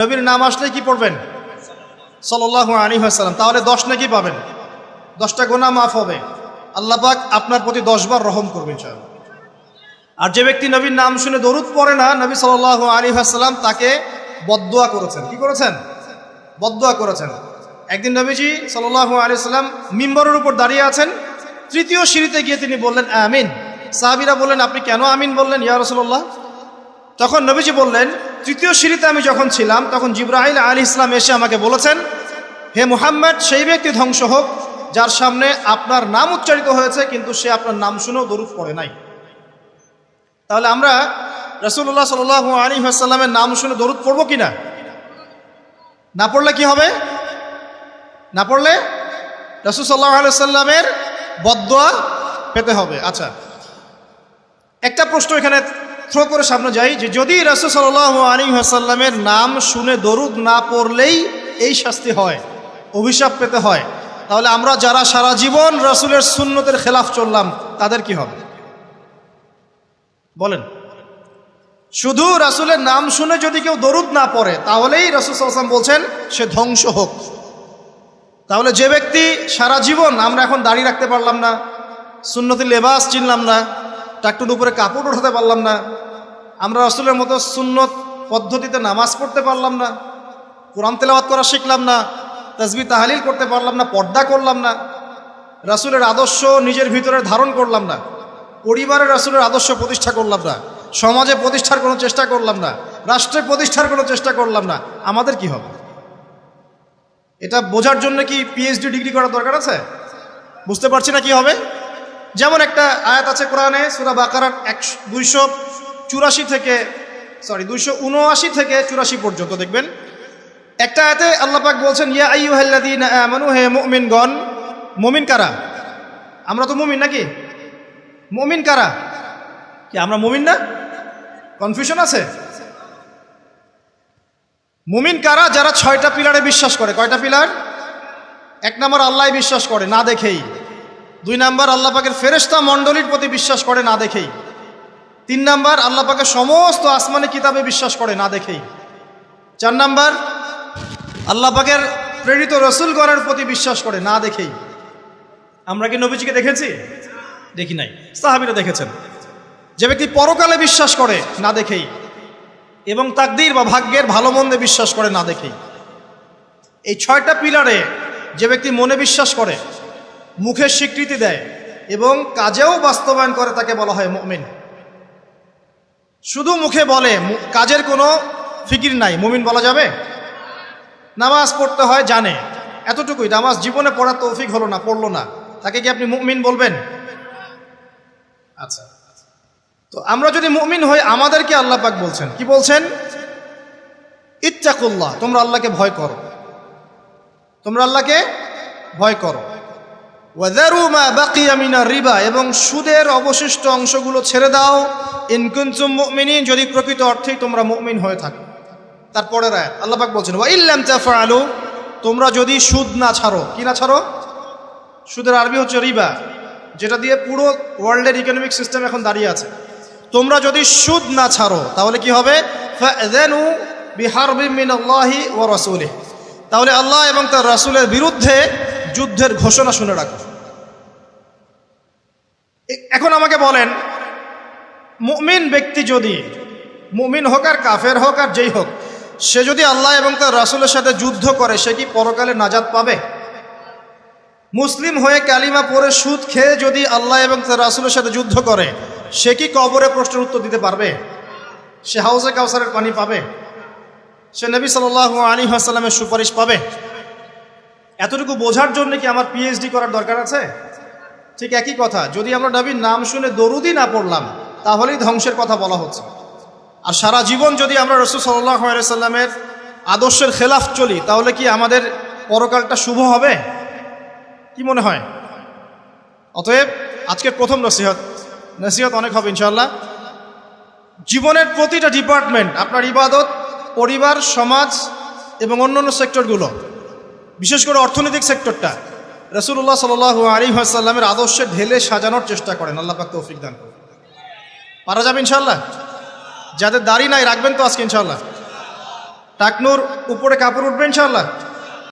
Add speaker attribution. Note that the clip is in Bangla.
Speaker 1: নবীর নাম আসলে কি পড়বেন? সাল্লাল্লাহু আলাইহি ওয়াসাল্লাম। তাহলে 10 নেকি পাবেন, 10টা গুনাহ মাফ হবে, আল্লাহ পাক আপনার প্রতি 10 বার রহম করবেন ইনশাআল্লাহ। আর যে ব্যক্তি নবীর নাম শুনে দরুদ পড়ে না, নবী সাল্লাল্লাহু আলাইহি ওয়াসাল্লাম তাকে বদদুয়া করেছেন। কি করেছেন? বদদুয়া করেছেন। একদিন নবীজি সাল্লাল্লাহু আলাইহি ওয়াসাল্লাম মিম্বরের উপর দাঁড়িয়ে আছেন, তৃতীয় সিঁড়িতে গিয়ে তিনি বললেন আমিন। সাহাবীরা বললেন, আপনি কেন আমিন বললেন ইয়া রাসূলুল্লাহ? তখন নবীজি বললেন, তৃতীয় সিঁড়িতে আমি যখন ছিলাম তখন জিবরাইল আলাইহিস সালাম এসে আমাকে বলেছেন, হে মুহাম্মদ, সেই ব্যক্তি ধ্বংস হোক যার সামনে আপনার নাম উচ্চারিত হয়েছে কিন্তু সে আপনার নাম শুনেও দরুদ পড়ে নাই। তাহলে আমরা রাসূলুল্লাহ সাল্লাল্লাহু আলাইহি ওয়াসাল্লামের নাম শুনে দরুদ পড়বো কিনা? না পড়লে কি হবে? না পড়লে রাসূল সাল্লাল্লাহু আলাইহি ওয়াসাল্লামের বদদুয়া পেতে হবে। আচ্ছা, একটা প্রশ্ন এখানে থ্রো করে সামনে যাই, যে যদি রাসূল সাল্লাল্লাহু আলাইহি ওয়াসাল্লামের নাম শুনে দরুদ না পড়লেই এই শাস্তি হয়, অভিশাপ পেতে হয়, তাহলে আমরা যারা সারা জীবন রাসূলের সুন্নতের খেলাফ চললাম তাদের কি হবে বলেন? শুধু রাসূলের নাম শুনে যদি কেউ দরুদ না পড়ে তাহলেই রাসূল সাল্লাল্লাহু আলাইহি ওয়াসাল্লাম বলছেন সে ধ্বংস হোক। তাহলে যে ব্যক্তি সারা জীবন, আমরা এখন দাড়ি রাখতে পারলাম না, সুন্নতি লেবাস চিনলাম না, টাকটুর উপরে কাপড় ওঠাতে পারলাম না, আমরা রাসূলের মতো সুন্নত পদ্ধতিতে নামাজ পড়তে পারলাম না, কোরআন তেলাওয়াত করা শিখলাম না, তাসবিহ তাহলিল করতে পারলাম না, পর্দা করলাম না, রাসূলের আদর্শ নিজের ভিতরে ধারণ করলাম না, পরিবারে রাসূলের আদর্শ প্রতিষ্ঠা করলাম না, সমাজে প্রতিষ্ঠার কোনো চেষ্টা করলাম না, রাষ্ট্রে প্রতিষ্ঠার কোনো চেষ্টা করলাম না, আমাদের কি হবে? এটা বোঝার জন্য কি পিএইচডি ডিগ্রি করার দরকার আছে? বুঝতে পারছি না কি হবে। যেমন একটা আয়াত আছে কোরআনে, সূরা বাকারার 279 থেকে 84 পর্যন্ত দেখবেন। একটা আয়াতে আল্লাহ পাক বলছেন, ইয়া আইয়ুহাল্লাযীনা আমানু, হে মুমিনগণ। মুমিন কারা? আমরা তো মুমিন নাকি? মুমিন কারা? কি আমরা মুমিন না? কনফিউশন আছে? মুমিন কারা? যারা 6টা পিলারে বিশ্বাস করে। কয়টা পিলার? 1 নম্বর আল্লাহ বিশ্বাস করে না দেখেই। 2 নম্বর আল্লাহ পাকের ফেরেশতা মণ্ডলীর প্রতি বিশ্বাস করে না দেখেই। 3 নম্বর আল্লাহ পাকের সমস্ত আসমানি কিতাবে বিশ্বাস করে না দেখেই। 4 নম্বর আল্লাহ পাকের প্রেরিত রাসূলগণের প্রতি বিশ্বাস করে না দেখেই। আমরা কি নবীজিকে দেখেছি? দেখি নাই। সাহাবীরা দেখেছেন। যে ব্যক্তি পরকালে বিশ্বাস করে না দেখেই, এবং তাকদীর বা ভাগ্যের ভালো মন্দে বিশ্বাস করে না দেখেই। এই 6টা পিলারে যে ব্যক্তি মনে বিশ্বাস করে, মুখে স্বীকৃতি দেয় এবং কাজেও বাস্তবায়ন করে তাকে বলা হয় মুমিন। শুধু মুখে বলে, কাজের কোনো ফিকির নাই, মুমিন বলা যাবে? নামাজ পড়তে হয় জানে, এতটুকুই, নামাজ জীবনে পড়ার তৌফিক হলো না, পড়লো না, তাকে কি আপনি মুমিন বলবেন? আচ্ছা, তো আমরা যদি মুমিন হই, আমাদেরকে আল্লাহ পাক বলছেন, কি বলছেন? ইত্তাকুল্লাহ, তোমরা আল্লাহকে ভয় করো, তোমরা আল্লাহকে ভয় করো। ওয়াযারু মা বাকিয়া মিনার রিবা, এবং সুদের অবশিষ্ট অংশগুলো ছেড়ে দাও। ইন কুনতুম মুমিনিন, যদি প্রকৃত অর্থেই তোমরা মুমিন হয়ে থাকো। তারপরের আয়াত আল্লাহ পাক বলছেন, ওয়া ইল্লাম তাফআলু, তোমরা যদি সুদ না ছাড়ো। কি না ছাড়ো? সুদের আরবি হচ্ছে রিবা, যেটা দিয়ে পুরো ওয়ার্ল্ডের ইকোনমিক সিস্টেম এখন দাঁড়িয়ে আছে। তোমরা যদি সুদ না ছাড়ো তাহলে কি হবে? ফাযানু বিহারবিন মিনাল্লাহি ওয়া রাসূলিহি, তাহলে আল্লাহ এবং তার রাসূলের বিরুদ্ধে যুদ্ধের ঘোষণা শুনে রাখো। এখন আমাকে বলেন, মুমিন ব্যক্তি যদি, মুমিন হোক আর কাফের হোক আর যেই হোক, সে যদি আল্লাহ এবং তার রাসূলের সাথে যুদ্ধ করে, সে কি পরকালে নাজাত পাবে? মুসলিম হয়ে কালিমা পড়ে সুদ খেয়ে যদি আল্লাহ এবং তার রাসূলের সাথে যুদ্ধ করে, সে কি কবরে প্রশ্নের উত্তর দিতে পারবে? সে হাউজে কাউসারের পানি পাবে? সে নবী সাল্লাল্লাহু আলাইহি ওয়াসাল্লামের সুপারিশ পাবে? এতটুকু বোঝার জন্য কি আমার পিএইচডি করার দরকার আছে? ঠিক একই কথা, যদি আমরা নবীর নাম শুনে দরুদই না পড়লাম তাহলেই ধ্বংসের কথা বলা হচ্ছে। আর সারা জীবন যদি আমরা রাসূল সাল্লাল্লাহু আলাইহি ওয়াসাল্লামের আদর্শের খেলাফ চলি, তাহলে কি আমাদের পরকালটা শুভ হবে? কি মনে হয়? অতএব আজকের প্রথম নসিহত অনেক হবে ইনশাআল্লাহ। জীবনের প্রতিটা ডিপার্টমেন্ট, আপনার ইবাদত, পরিবার, সমাজ এবং অন্যান্য সেক্টরগুলো, বিশেষ করে অর্থনৈতিক সেক্টরটা রাসূলুল্লাহ সাল্লাল্লাহু আলাইহি ওয়াসাল্লামের আদর্শে ঢেলে সাজানোর চেষ্টা করেন। আল্লাহ পাক তৌফিক দান করুন। পারা যাবে ইনশাআল্লাহ? যাদের দাড়ি নাই রাখবেন তো আজকে ইনশাআল্লাহ। টাকনুর উপরে কাপড় উঠবে ইনশাআল্লাহ।